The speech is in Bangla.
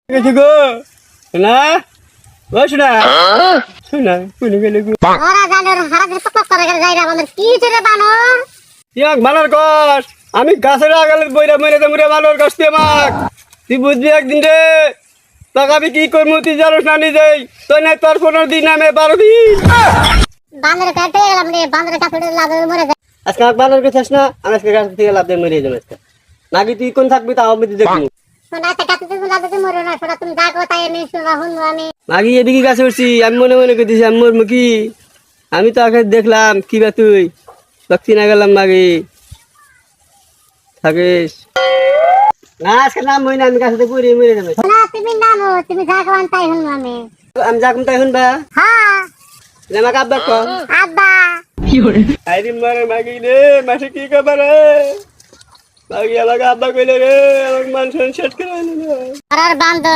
গেছে গো না শোনা শোনা কোনে গেলে গো ওরা জানোর সারা দিন পক করে যাই না আমাদের কি রে বানর ইয়াক বানর গাছ আমি গাছের আগালে বইরা মরে দে মরে বানর গাছ দিয়ে মাক তুই বুঝবি একদিন রে তোকে আমি কি করবো তুই জানোস না নিজেই তুই না তোর 15 দিন নামে 12 দিন বানর কাটে গেলাম রে বানর কাটে লাভ মরে যায় আজকে আমাকে বানর গেছিস না আমি আজকে গাছ থেকে লাভ দিয়ে মরে যাবো আজকে নাকি তুই কোন থাকবি তাও আমি দেখবো শোনা তা কাটে তুমি লাভ দিয়ে মরে না শোনা তুমি যাগো তাই আমি শুনা হুনু আমি নাকি এদিকে গাছে উঠছি আমি মনে মনে করতেছি আমি মরবো কি আমি তো আগে দেখলাম কি বা তুই বাকি না গেলাম মাগি থাকিস না আজকে নাম হই না আমি গাছে পড়ে মরে যাবে না তুমি নামো তুমি যাগো তাই হুনু আমি আমি যাকুম তাই শুনবা হ্যাঁ আমাকে আব্বা কম আব্বা আইরি মারে মাগি রে মাসে কি খবর মাগি আমাকে আব্বা কইলে রে আমাকে মান সেট করে আর বান্দর